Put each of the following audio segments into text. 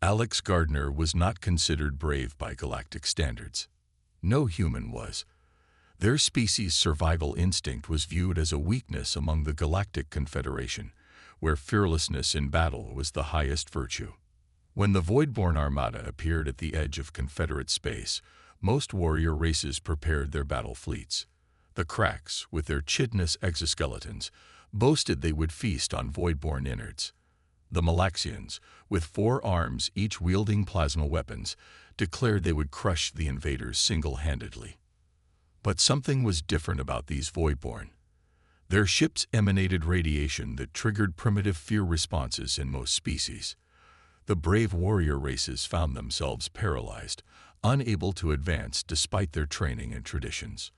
Alex Gardner was not considered brave by galactic standards. No human was. Their species' survival instinct was viewed as a weakness among the Galactic Confederation, where fearlessness in battle was the highest virtue. When the Voidborn Armada appeared at the edge of Confederate space, most warrior races prepared their battle fleets. The Cracks, with their chitinous exoskeletons, boasted they would feast on Voidborn innards. The Malaxians, with 4 arms each wielding plasma weapons, declared they would crush the invaders single-handedly. But something was different about these Voidborn. Their ships emanated radiation that triggered primitive fear responses in most species. The brave warrior races found themselves paralyzed, unable to advance despite their training and traditions.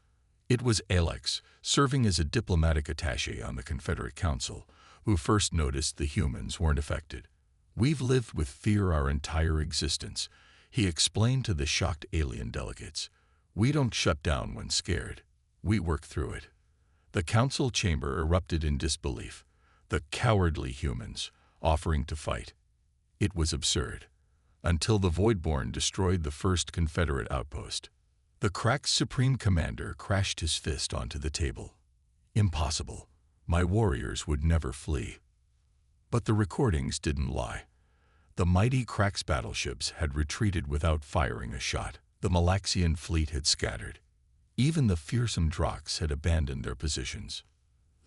It was Alex, serving as a diplomatic attaché on the Confederate Council, who first noticed the humans weren't affected. "We've lived with fear our entire existence," he explained to the shocked alien delegates. "We don't shut down when scared. We work through it." The council chamber erupted in disbelief. The cowardly humans, offering to fight. It was absurd. Until the Voidborn destroyed the first Confederate outpost. The Crack's supreme commander crashed his fist onto the table. "Impossible. My warriors would never flee." But the recordings didn't lie. The mighty Crack's battleships had retreated without firing a shot. The Malaxian fleet had scattered. Even the fearsome Drox had abandoned their positions.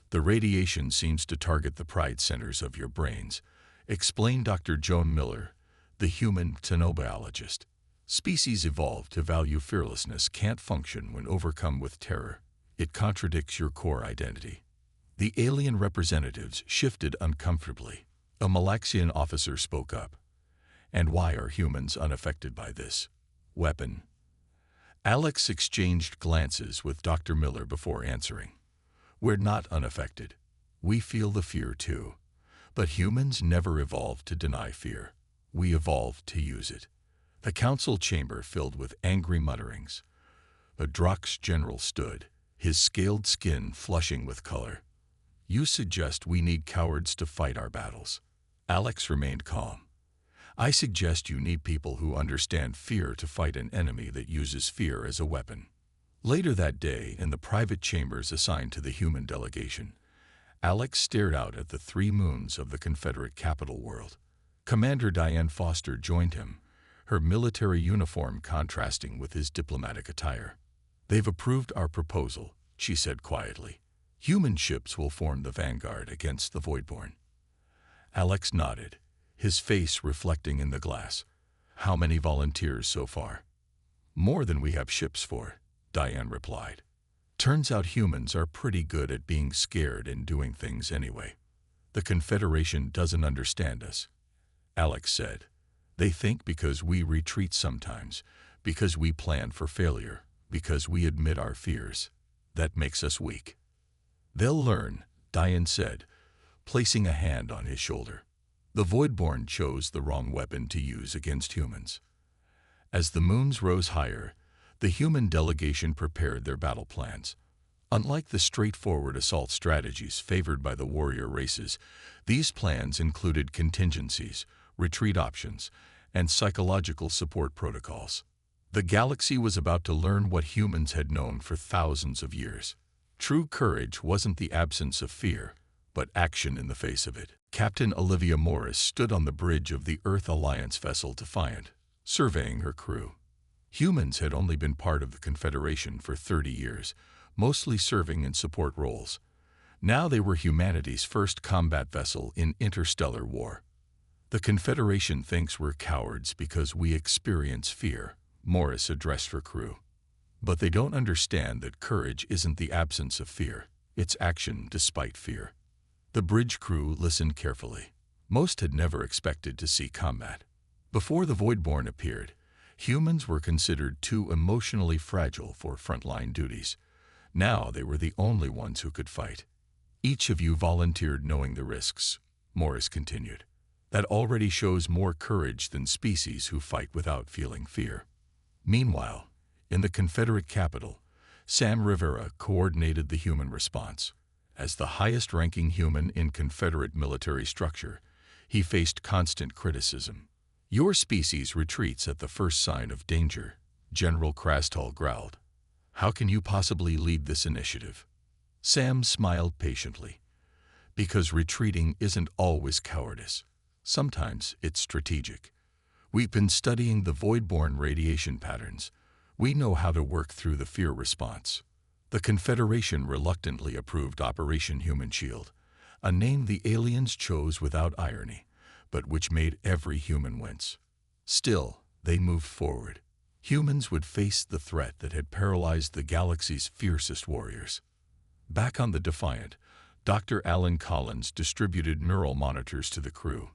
"The radiation seems to target the pride centers of your brains," explained Dr. Joan Miller, the human xenobiologist. "Species evolved to value fearlessness can't function when overcome with terror. It contradicts your core identity." The alien representatives shifted uncomfortably. A Malaxian officer spoke up. "And why are humans unaffected by this weapon?" Alex exchanged glances with Dr. Miller before answering. "We're not unaffected. We feel the fear too. But humans never evolved to deny fear. We evolved to use it." The council chamber filled with angry mutterings. The Drox general stood, his scaled skin flushing with color. "You suggest we need cowards to fight our battles." Alex remained calm. "I suggest you need people who understand fear to fight an enemy that uses fear as a weapon." Later that day, in the private chambers assigned to the human delegation, Alex stared out at the 3 moons of the Confederate capital world. Commander Diane Foster joined him, her military uniform contrasting with his diplomatic attire. "They've approved our proposal," she said quietly. "Human ships will form the vanguard against the Voidborn." Alex nodded, his face reflecting in the glass. "How many volunteers so far?" "More than we have ships for," Diane replied. "Turns out humans are pretty good at being scared and doing things anyway." "The Confederation doesn't understand us," Alex said. "They think because we retreat sometimes, because we plan for failure, because we admit our fears, that makes us weak." "They'll learn," Diane said, placing a hand on his shoulder. "The Voidborn chose the wrong weapon to use against humans." As the moons rose higher, the human delegation prepared their battle plans. Unlike the straightforward assault strategies favored by the warrior races, these plans included contingencies, retreat options, and psychological support protocols. The galaxy was about to learn what humans had known for thousands of years. True courage wasn't the absence of fear, but action in the face of it. Captain Olivia Morris stood on the bridge of the Earth Alliance vessel Defiant, surveying her crew. Humans had only been part of the Confederation for 30 years, mostly serving in support roles. Now they were humanity's first combat vessel in interstellar war. "The Confederation thinks we're cowards because we experience fear," Morris addressed her crew. "But they don't understand that courage isn't the absence of fear, it's action despite fear." The bridge crew listened carefully. Most had never expected to see combat. Before the Voidborn appeared, humans were considered too emotionally fragile for frontline duties. Now they were the only ones who could fight. "Each of you volunteered knowing the risks," Morris continued. "That already shows more courage than species who fight without feeling fear." Meanwhile, in the Confederate capital, Sam Rivera coordinated the human response. As the highest-ranking human in Confederate military structure, he faced constant criticism. Your species retreats at the first sign of danger, General Krastal growled. How can you possibly lead this initiative? Sam smiled patiently. Because retreating isn't always cowardice. Sometimes it's strategic. We've been studying the void-borne radiation patterns. We know how to work through the fear response. The Confederation reluctantly approved Operation Human Shield, a name the aliens chose without irony, but which made every human wince. Still, they moved forward. Humans would face the threat that had paralyzed the galaxy's fiercest warriors. Back on the Defiant, Dr. Alan Collins distributed neural monitors to the crew.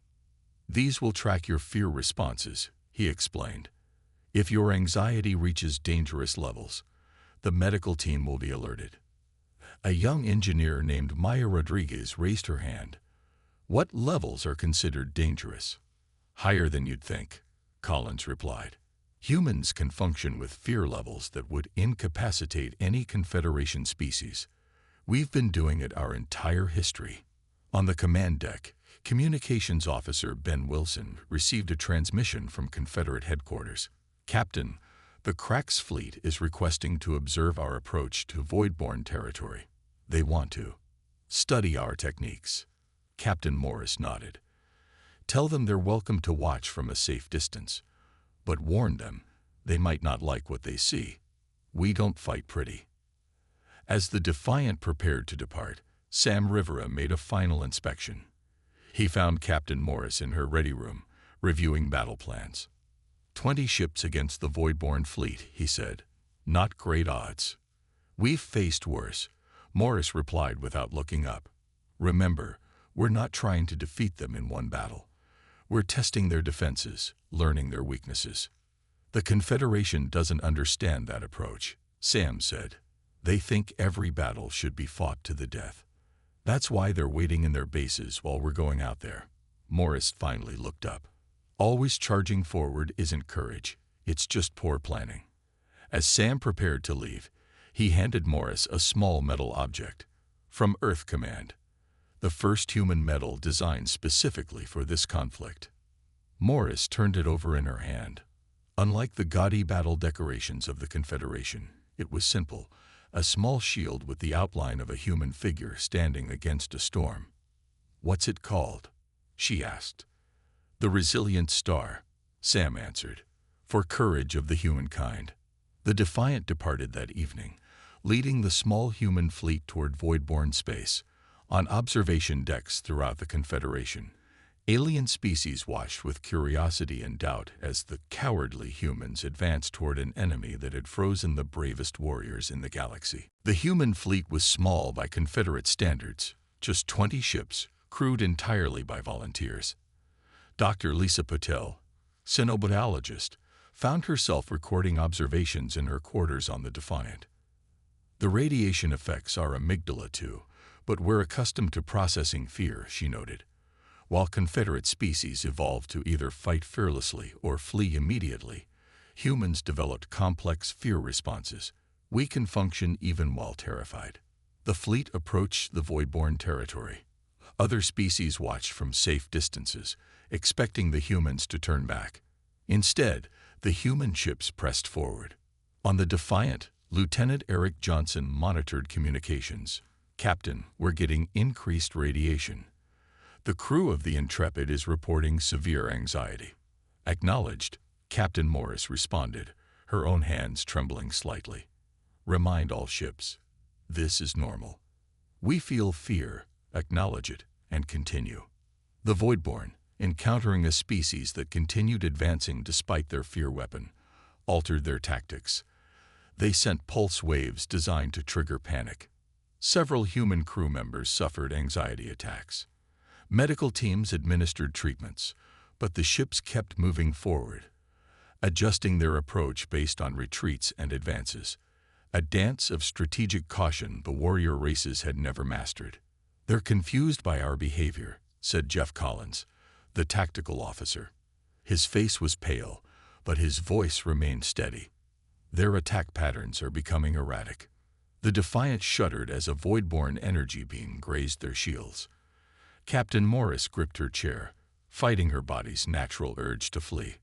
These will track your fear responses, he explained. If your anxiety reaches dangerous levels, the medical team will be alerted. A young engineer named Maya Rodriguez raised her hand. What levels are considered dangerous? Higher than you'd think, Collins replied. Humans can function with fear levels that would incapacitate any Confederation species. We've been doing it our entire history. On the command deck, Communications Officer Ben Wilson received a transmission from Confederate headquarters. Captain, the Krax fleet is requesting to observe our approach to void-borne territory. They want to study our techniques. Captain Morris nodded. Tell them they're welcome to watch from a safe distance, but warn them they might not like what they see. We don't fight pretty. As the Defiant prepared to depart, Sam Rivera made a final inspection. He found Captain Morris in her ready room, reviewing battle plans. 20 ships against the void-borne fleet, he said. Not great odds. We've faced worse, Morris replied without looking up. Remember, we're not trying to defeat them in one battle. We're testing their defenses, learning their weaknesses. The Confederation doesn't understand that approach, Sam said. They think every battle should be fought to the death. That's why they're waiting in their bases while we're going out there. Morris finally looked up. Always charging forward isn't courage, it's just poor planning. As Sam prepared to leave, he handed Morris a small metal object. From Earth Command. The first human medal designed specifically for this conflict. Morris turned it over in her hand. Unlike the gaudy battle decorations of the Confederation, it was simple. A small shield with the outline of a human figure standing against a storm. What's it called? She asked. The Resilient Star, Sam answered, for courage of the humankind. The Defiant departed that evening, leading the small human fleet toward void-borne space. On observation decks throughout the Confederation, alien species watched with curiosity and doubt as the cowardly humans advanced toward an enemy that had frozen the bravest warriors in the galaxy. The human fleet was small by Confederate standards, just 20 ships, crewed entirely by volunteers. Dr. Lisa Patel, cynobiologist, found herself recording observations in her quarters on the Defiant. The radiation affects our amygdala too, but we're accustomed to processing fear, she noted. While Confederate species evolved to either fight fearlessly or flee immediately, humans developed complex fear responses. We can function even while terrified. The fleet approached the void-borne territory. Other species watched from safe distances, expecting the humans to turn back. Instead, the human ships pressed forward. On the Defiant, Lieutenant Eric Johnson monitored communications. Captain, we're getting increased radiation. The crew of the Intrepid is reporting severe anxiety. Acknowledged, Captain Morris responded, her own hands trembling slightly. Remind all ships. This is normal. We feel fear, acknowledge it, and continue. The Voidborn, encountering a species that continued advancing despite their fear weapon, altered their tactics. They sent pulse waves designed to trigger panic. Several human crew members suffered anxiety attacks. Medical teams administered treatments, but the ships kept moving forward, adjusting their approach based on retreats and advances. A dance of strategic caution the warrior races had never mastered. They're confused by our behavior, said Jeff Collins, the tactical officer. His face was pale, but his voice remained steady. Their attack patterns are becoming erratic. The Defiant shuddered as a void-borne energy beam grazed their shields. Captain Morris gripped her chair. fighting her body's natural urge to flee.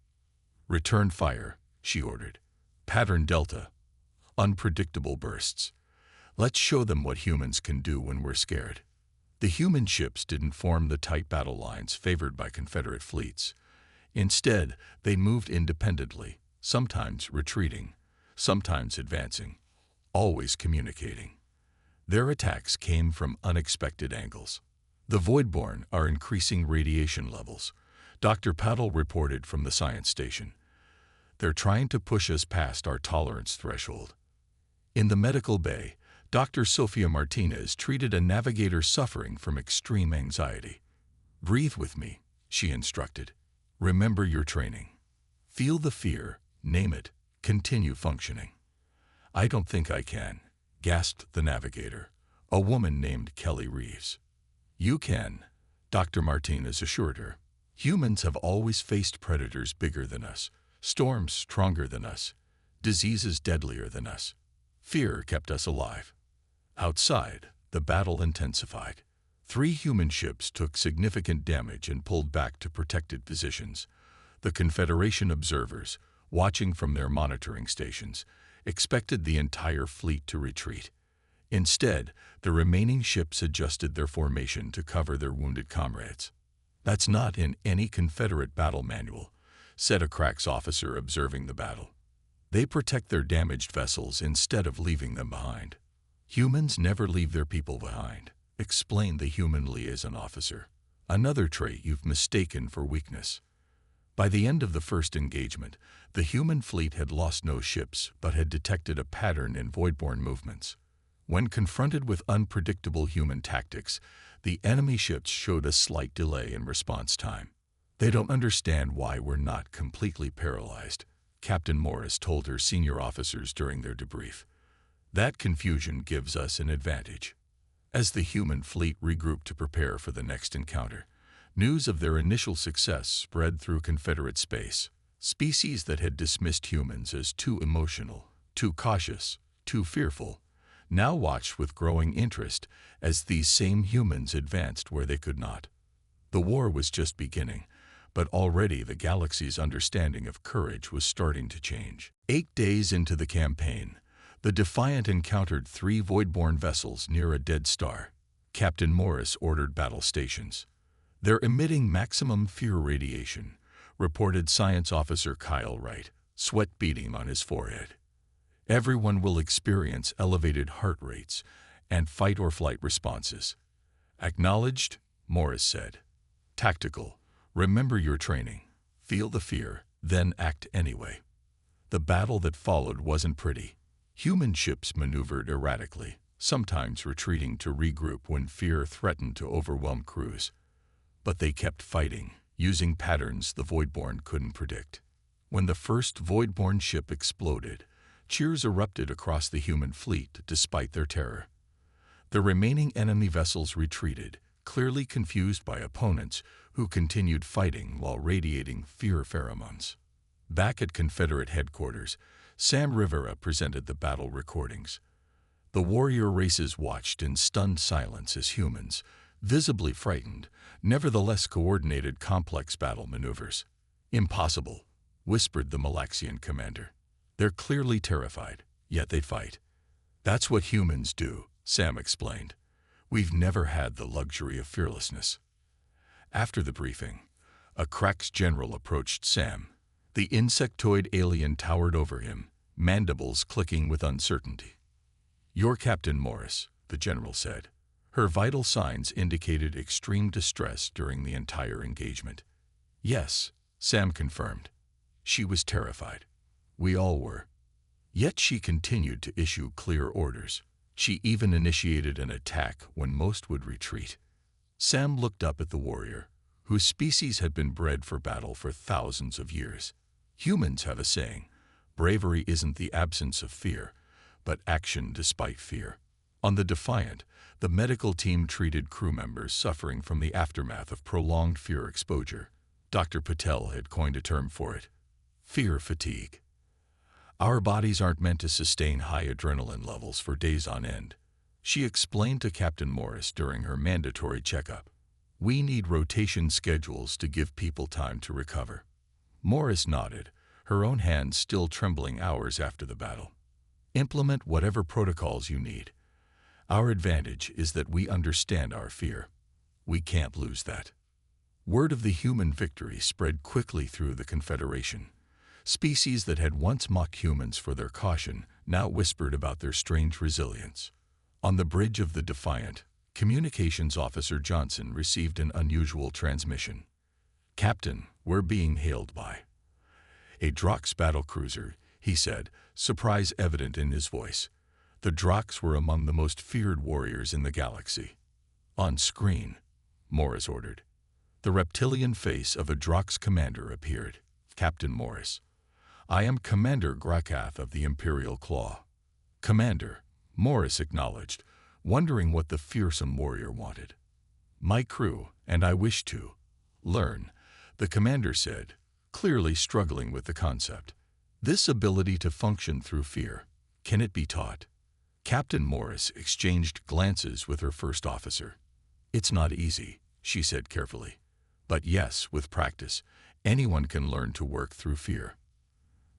"Return fire," she ordered. "Pattern Delta. Unpredictable bursts. Let's show them what humans can do when we're scared." The human ships didn't form the tight battle lines favored by Confederate fleets. Instead, they moved independently, sometimes retreating, sometimes advancing, always communicating. Their attacks came from unexpected angles. "The Voidborn are increasing radiation levels," Dr. Paddle reported from the science station. "They're trying to push us past our tolerance threshold." In the medical bay, Dr. Sofia Martinez treated a navigator suffering from extreme anxiety. "Breathe with me," she instructed. "Remember your training. Feel the fear, name it, continue functioning." "I don't think I can," gasped the navigator, a woman named Kelly Reeves. "You can," Dr. Martinez assured her. "Humans have always faced predators bigger than us, storms stronger than us, diseases deadlier than us. Fear kept us alive." Outside, the battle intensified. 3 human ships took significant damage and pulled back to protected positions. The Confederation observers, watching from their monitoring stations, expected the entire fleet to retreat. Instead, the remaining ships adjusted their formation to cover their wounded comrades. "That's not in any Confederate battle manual," said a Cracks officer observing the battle. "They protect their damaged vessels instead of leaving them behind." "Humans never leave their people behind," explained the human liaison officer. "Another trait you've mistaken for weakness." By the end of the first engagement, the human fleet had lost no ships but had detected a pattern in Voidborn movements. When confronted with unpredictable human tactics, the enemy ships showed a slight delay in response time. "They don't understand why we're not completely paralyzed," Captain Morris told her senior officers during their debrief. "That confusion gives us an advantage." As the human fleet regrouped to prepare for the next encounter, news of their initial success spread through Confederate space. Species that had dismissed humans as too emotional, too cautious, too fearful, now watched with growing interest as these same humans advanced where they could not. The war was just beginning, but already the galaxy's understanding of courage was starting to change. 8 days into the campaign, the Defiant encountered 3 Voidborn vessels near a dead star. Captain Morris ordered battle stations. "They're emitting maximum fear radiation," reported Science Officer Kyle Wright, sweat beading on his forehead. "Everyone will experience elevated heart rates and fight-or-flight responses." "Acknowledged," Morris said. "Tactical. Remember your training. Feel the fear, then act anyway." The battle that followed wasn't pretty. Human ships maneuvered erratically, sometimes retreating to regroup when fear threatened to overwhelm crews. But they kept fighting, using patterns the Voidborn couldn't predict. When the first Voidborn ship exploded, cheers erupted across the human fleet despite their terror. The remaining enemy vessels retreated, clearly confused by opponents who continued fighting while radiating fear pheromones. Back at Confederate headquarters, Sam Rivera presented the battle recordings. The warrior races watched in stunned silence as humans, visibly frightened, nevertheless coordinated complex battle maneuvers. "Impossible," whispered the Malaxian commander. "They're clearly terrified, yet they fight." "That's what humans do," Sam explained. "We've never had the luxury of fearlessness." After the briefing, a Cracks general approached Sam. The insectoid alien towered over him, mandibles clicking with uncertainty. "You're Captain Morris," the general said. Her vital signs indicated extreme distress during the entire engagement. "Yes," Sam confirmed. She was terrified. We all were. Yet she continued to issue clear orders. She even initiated an attack when most would retreat. Sam looked up at the warrior, whose species had been bred for battle for thousands of years. Humans have a saying, bravery isn't the absence of fear, but action despite fear. On the Defiant, the medical team treated crew members suffering from the aftermath of prolonged fear exposure. Dr. Patel had coined a term for it: fear fatigue. "Our bodies aren't meant to sustain high adrenaline levels for days on end," she explained to Captain Morris during her mandatory checkup. We need rotation schedules to give people time to recover. Morris nodded, her own hands still trembling hours after the battle. Implement whatever protocols you need. Our advantage is that we understand our fear. We can't lose that. Word of the human victory spread quickly through the Confederation. Species that had once mocked humans for their caution now whispered about their strange resilience. On the bridge of the Defiant, Communications Officer Johnson received an unusual transmission. "Captain, we're being hailed by a Drox battlecruiser," he said, surprise evident in his voice. The Drox were among the most feared warriors in the galaxy. "On screen," Morris ordered. The reptilian face of a Drox commander appeared. "Captain Morris, I am Commander Grakath of the Imperial Claw." "Commander," Morris acknowledged, wondering what the fearsome warrior wanted. "My crew, and I wish to learn," the commander said, clearly struggling with the concept. "This ability to function through fear, can it be taught?" Captain Morris exchanged glances with her first officer. "It's not easy," she said carefully. "But yes, with practice, anyone can learn to work through fear."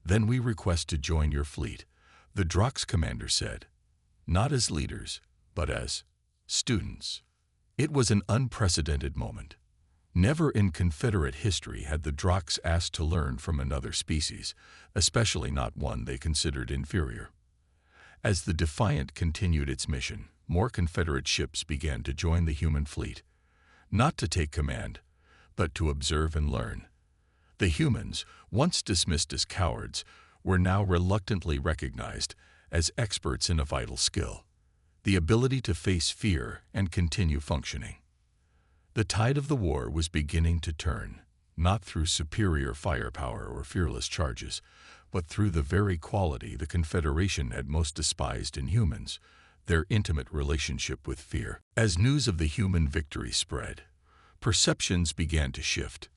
"Then we request to join your fleet," the Drox commander said. "Not as leaders, but as students." It was an unprecedented moment. Never in Confederate history had the Drox asked to learn from another species, especially not one they considered inferior. As the Defiant continued its mission, more Confederate ships began to join the human fleet, not to take command, but to observe and learn. The humans, once dismissed as cowards, were now reluctantly recognized as experts in a vital skill: the ability to face fear and continue functioning. The tide of the war was beginning to turn, not through superior firepower or fearless charges, but through the very quality the Confederation had most despised in humans: their intimate relationship with fear. As news of the human victory spread, perceptions began to shift.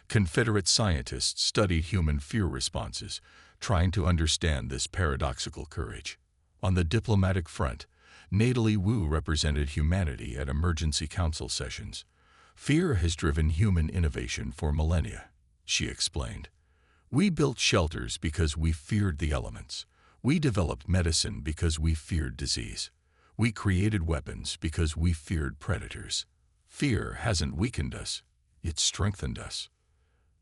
Confederate scientists studied human fear responses, trying to understand this paradoxical courage. On the diplomatic front, Natalie Wu represented humanity at emergency council sessions. "Fear has driven human innovation for millennia," she explained. "We built shelters because we feared the elements. We developed medicine because we feared disease. We created weapons because we feared predators. Fear hasn't weakened us, it's strengthened us."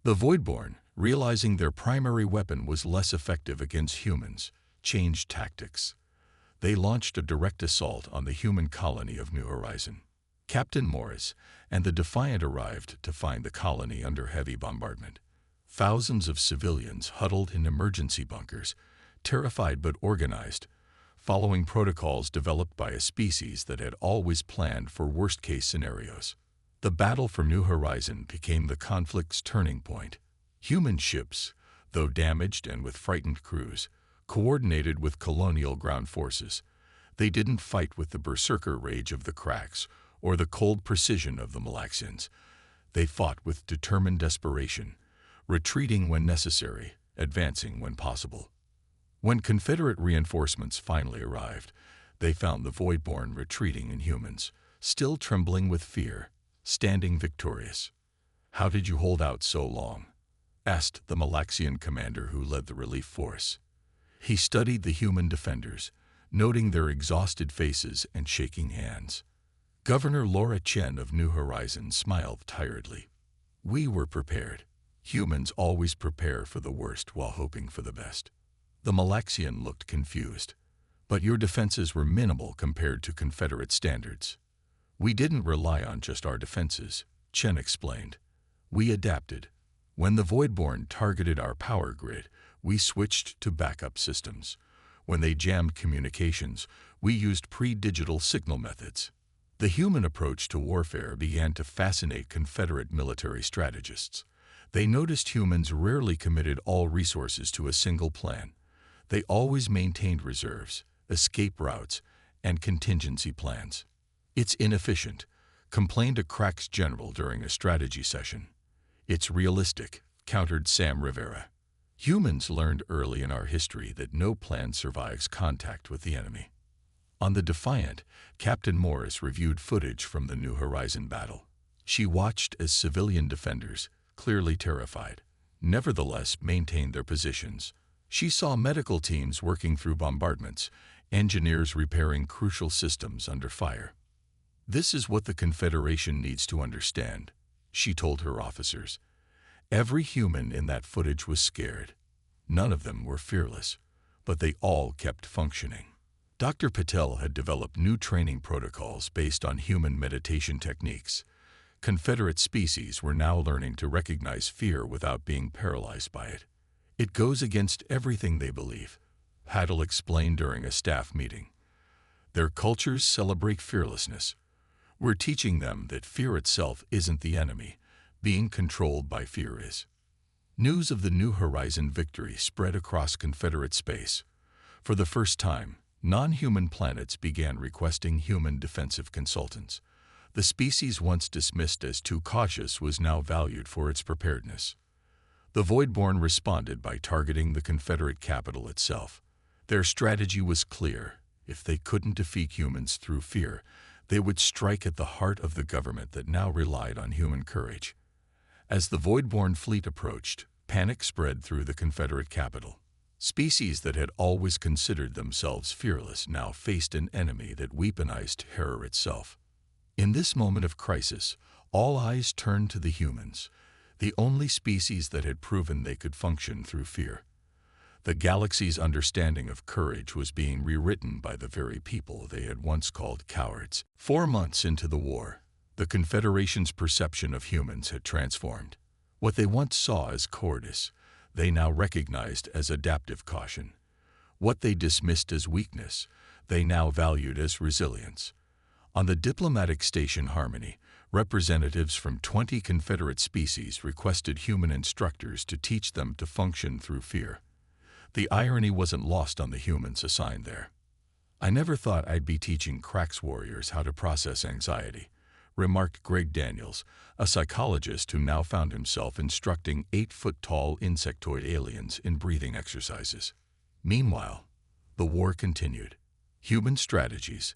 The Voidborn, realizing their primary weapon was less effective against humans, changed tactics. They launched a direct assault on the human colony of New Horizon. Captain Morris and the Defiant arrived to find the colony under heavy bombardment. Thousands of civilians huddled in emergency bunkers, terrified but organized, following protocols developed by a species that had always planned for worst-case scenarios. The battle for New Horizon became the conflict's turning point. Human ships, though damaged and with frightened crews, coordinated with colonial ground forces. They didn't fight with the berserker rage of the Cracks or the cold precision of the Malaxians. They fought with determined desperation, retreating when necessary, advancing when possible. When Confederate reinforcements finally arrived, they found the Voidborn retreating in humans, still trembling with fear, standing victorious. "How did you hold out so long?" asked the Malaxian commander who led the relief force. He studied the human defenders, noting their exhausted faces and shaking hands. Governor Laura Chen of New Horizon smiled tiredly. "We were prepared. Humans always prepare for the worst while hoping for the best." The Malaxian looked confused. "But your defenses were minimal compared to Confederate standards." "We didn't rely on just our defenses," Chen explained. "We adapted. When the Voidborn targeted our power grid, we switched to backup systems. When they jammed communications, we used pre-digital signal methods." The human approach to warfare began to fascinate Confederate military strategists. They noticed humans rarely committed all resources to a single plan. They always maintained reserves, escape routes, and contingency plans. "It's inefficient," complained a Cracks general during a strategy session. "It's realistic," countered Sam Rivera. "Humans learned early in our history that no plan survives contact with the enemy." On the Defiant, Captain Morris reviewed footage from the New Horizon battle. She watched as civilian defenders, clearly terrified, nevertheless maintained their positions. She saw medical teams working through bombardments, engineers repairing crucial systems under fire. "This is what the Confederation needs to understand," she told her officers. Every human in that footage was scared. None of them were fearless, but they all kept functioning. Dr. Patel had developed new training protocols based on human meditation techniques. Confederate species were now learning to recognize fear without being paralyzed by it. "It goes against everything they believe," Patel explained during a staff meeting. "Their cultures celebrate fearlessness. We're teaching them that fear itself isn't the enemy. Being controlled by fear is." News of the New Horizon victory spread across Confederate space. For the first time, non-human planets began requesting human defensive consultants. The species once dismissed as too cautious was now valued for its preparedness. The Voidborn responded by targeting the Confederate capital itself. Their strategy was clear. If they couldn't defeat humans through fear, they would strike at the heart of the government that now relied on human courage. As the Voidborn fleet approached, panic spread through the Confederate capital. Species that had always considered themselves fearless now faced an enemy that weaponized terror itself. In this moment of crisis, all eyes turned to the humans, the only species that had proven they could function through fear. The galaxy's understanding of courage was being rewritten by the very people they had once called cowards. 4 months into the war, the Confederation's perception of humans had transformed. What they once saw as cowardice, they now recognized as adaptive caution. What they dismissed as weakness, they now valued as resilience. On the diplomatic station Harmony, representatives from 20 Confederate species requested human instructors to teach them to function through fear. The irony wasn't lost on the humans assigned there. "I never thought I'd be teaching Cracks warriors how to process anxiety," remarked Greg Daniels, a psychologist who now found himself instructing 8-foot-tall insectoid aliens in breathing exercises. Meanwhile, the war continued. Human strategies,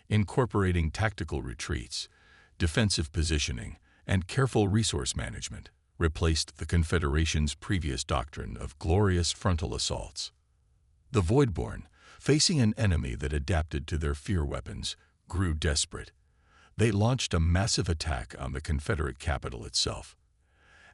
incorporating tactical retreats, defensive positioning, and careful resource management, replaced the Confederation's previous doctrine of glorious frontal assaults. The Voidborn, facing an enemy that adapted to their fear weapons, grew desperate. They launched a massive attack on the Confederate capital itself.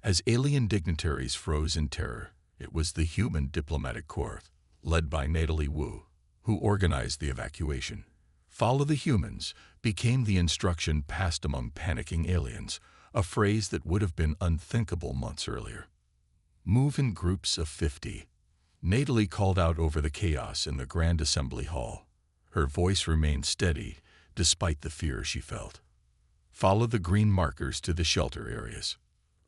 As alien dignitaries froze in terror, it was the human diplomatic corps, led by Natalie Wu, who organized the evacuation. "Follow the humans" became the instruction passed among panicking aliens, a phrase that would have been unthinkable months earlier. "Move in groups of 50. Natalie called out over the chaos in the Grand Assembly Hall. Her voice remained steady, despite the fear she felt. "Follow the green markers to the shelter areas."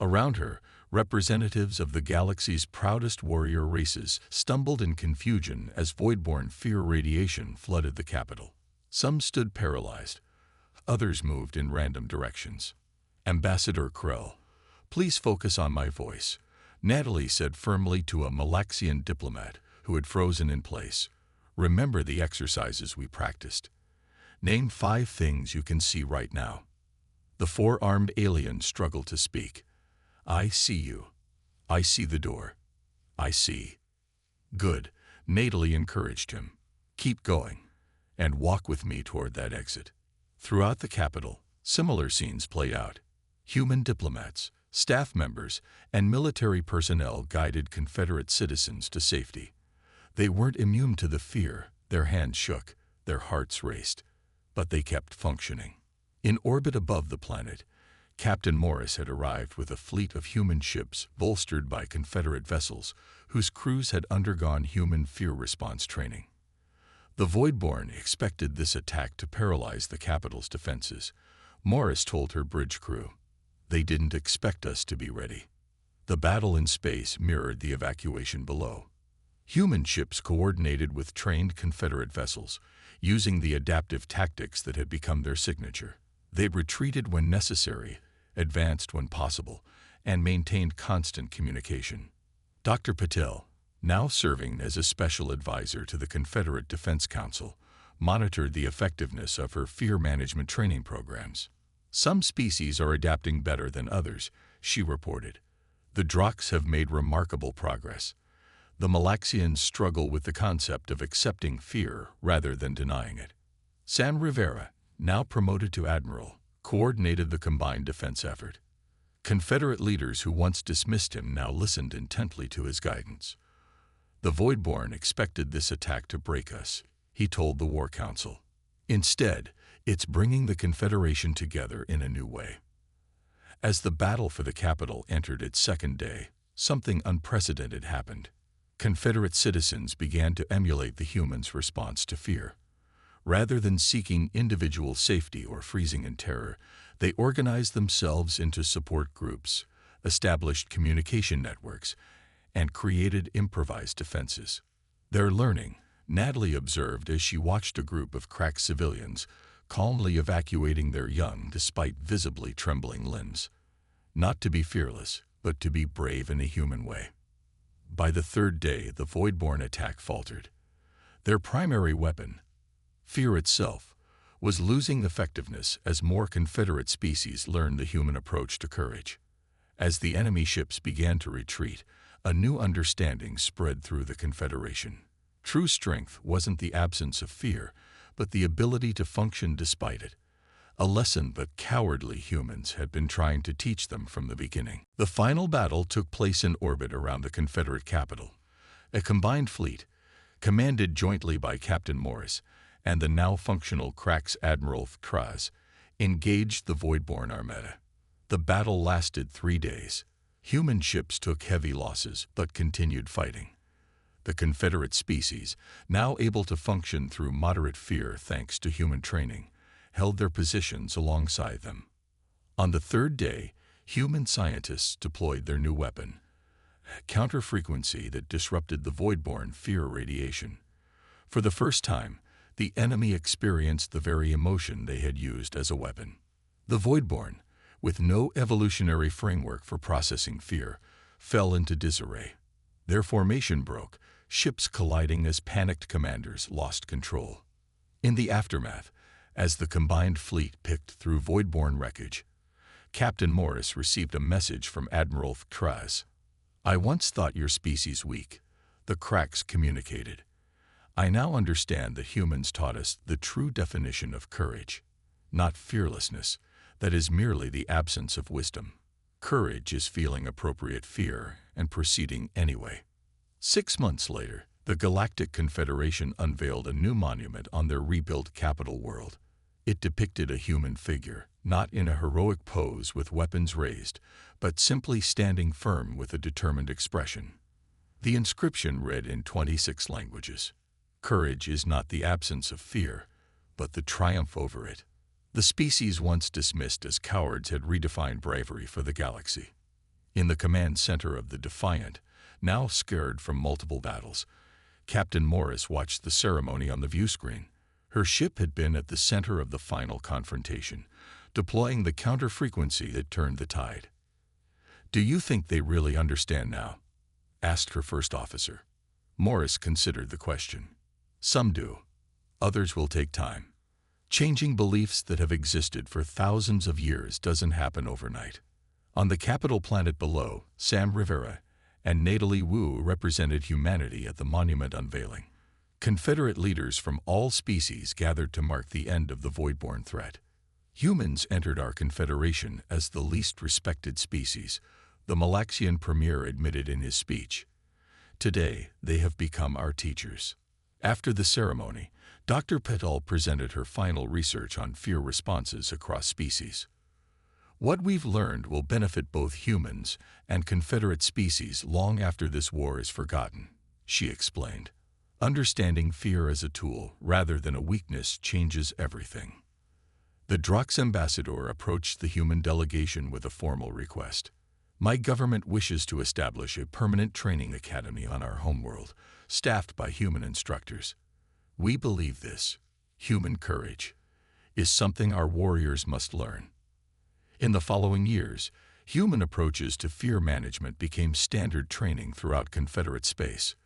Around her, representatives of the galaxy's proudest warrior races stumbled in confusion as Voidborn fear radiation flooded the capital. Some stood paralyzed. Others moved in random directions. "Ambassador Krell, please focus on my voice," Natalie said firmly to a Malaxian diplomat who had frozen in place. "Remember the exercises we practiced. Name 5 things you can see right now." The 4-armed alien struggled to speak. "I see you. I see the door. I see." "Good," Natalie encouraged him. "Keep going, and walk with me toward that exit." Throughout the capital, similar scenes played out. Human diplomats, staff members, and military personnel guided Confederate citizens to safety. They weren't immune to the fear. Their hands shook, their hearts raced, but they kept functioning. In orbit above the planet, Captain Morris had arrived with a fleet of human ships bolstered by Confederate vessels whose crews had undergone human fear response training. The Voidborn expected this attack to paralyze the capital's defenses. Morris told her bridge crew, "They didn't expect us to be ready." The battle in space mirrored the evacuation below. Human ships coordinated with trained Confederate vessels, using the adaptive tactics that had become their signature. They retreated when necessary, advanced when possible, and maintained constant communication. Dr. Patel, now serving as a special advisor to the Confederate Defense Council, monitored the effectiveness of her fear management training programs. Some species are adapting better than others, she reported. The Drox have made remarkable progress. The Malaxians struggle with the concept of accepting fear rather than denying it. San Rivera, now promoted to admiral, coordinated the combined defense effort. Confederate leaders who once dismissed him now listened intently to his guidance. The Voidborn expected this attack to break us, he told the War Council. Instead, it's bringing the Confederation together in a new way. As the battle for the capital entered its second day, something unprecedented happened. Confederate citizens began to emulate the humans' response to fear. Rather than seeking individual safety or freezing in terror, they organized themselves into support groups, established communication networks, and created improvised defenses. Their learning, Natalie observed as she watched a group of crack civilians calmly evacuating their young despite visibly trembling limbs. Not to be fearless, but to be brave in a human way. By the third day, the Voidborn attack faltered. Their primary weapon, fear itself, was losing effectiveness as more Confederate species learned the human approach to courage. As the enemy ships began to retreat, a new understanding spread through the Confederation. True strength wasn't the absence of fear, but the ability to function despite it. A lesson that cowardly humans had been trying to teach them from the beginning. The final battle took place in orbit around the Confederate capital. A combined fleet, commanded jointly by Captain Morris and the now functional Cracks Admiral Kraz, engaged the Voidborn Armada. The battle lasted 3 days. Human ships took heavy losses but continued fighting. The Confederate species, now able to function through moderate fear thanks to human training, held their positions alongside them. On the third day, human scientists deployed their new weapon, counter-frequency that disrupted the Voidborn fear radiation. For the first time, the enemy experienced the very emotion they had used as a weapon. The Voidborn, with no evolutionary framework for processing fear, fell into disarray. Their formation broke, ships colliding as panicked commanders lost control. In the aftermath, as the combined fleet picked through Voidborn wreckage, Captain Morris received a message from Admiral Kraz. "I once thought your species weak," the Cracks communicated. "I now understand that humans taught us the true definition of courage. Not fearlessness, that is merely the absence of wisdom. Courage is feeling appropriate fear and proceeding anyway." 6 months later, the Galactic Confederation unveiled a new monument on their rebuilt capital world. It depicted a human figure, not in a heroic pose with weapons raised, but simply standing firm with a determined expression. The inscription read in 26 languages. "Courage is not the absence of fear, but the triumph over it." The species once dismissed as cowards had redefined bravery for the galaxy. In the command center of the Defiant, now scarred from multiple battles, Captain Morris watched the ceremony on the viewscreen. Her ship had been at the center of the final confrontation, deploying the counter-frequency that turned the tide. "Do you think they really understand now?" asked her first officer. Morris considered the question. "Some do. Others will take time. Changing beliefs that have existed for thousands of years doesn't happen overnight." On the capital planet below, Sam Rivera and Natalie Wu represented humanity at the monument unveiling. Confederate leaders from all species gathered to mark the end of the Voidborn threat. "Humans entered our confederation as the least respected species," the Malaxian premier admitted in his speech. "Today, they have become our teachers." After the ceremony, Dr. Petal presented her final research on fear responses across species. "What we've learned will benefit both humans and Confederate species long after this war is forgotten," she explained. "Understanding fear as a tool rather than a weakness changes everything." The Drox ambassador approached the human delegation with a formal request. "My government wishes to establish a permanent training academy on our homeworld, staffed by human instructors. We believe this, human courage, is something our warriors must learn." In the following years, human approaches to fear management became standard training throughout Confederate space.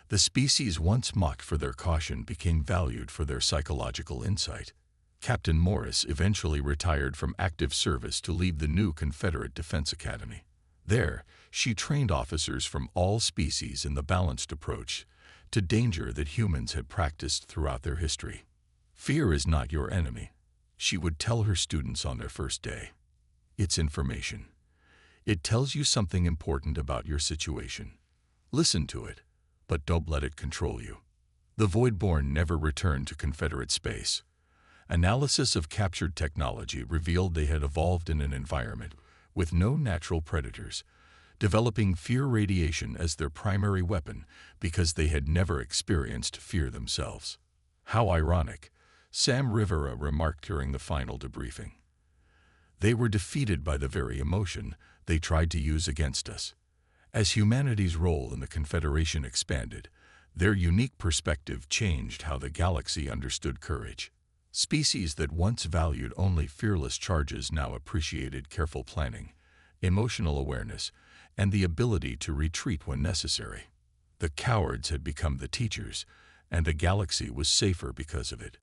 The species once mocked for their caution became valued for their psychological insight. Captain Morris eventually retired from active service to lead the new Confederate Defense Academy. There, she trained officers from all species in the balanced approach to danger that humans had practiced throughout their history. Fear is not your enemy, she would tell her students on their first day. It's information. It tells you something important about your situation. Listen to it, but don't let it control you. The Voidborn never returned to Confederate space. Analysis of captured technology revealed they had evolved in an environment with no natural predators, developing fear radiation as their primary weapon because they had never experienced fear themselves. How ironic, Sam Rivera remarked during the final debriefing. They were defeated by the very emotion they tried to use against us. As humanity's role in the Confederation expanded, their unique perspective changed how the galaxy understood courage. Species that once valued only fearless charges now appreciated careful planning, emotional awareness, and the ability to retreat when necessary. The cowards had become the teachers, and the galaxy was safer because of it.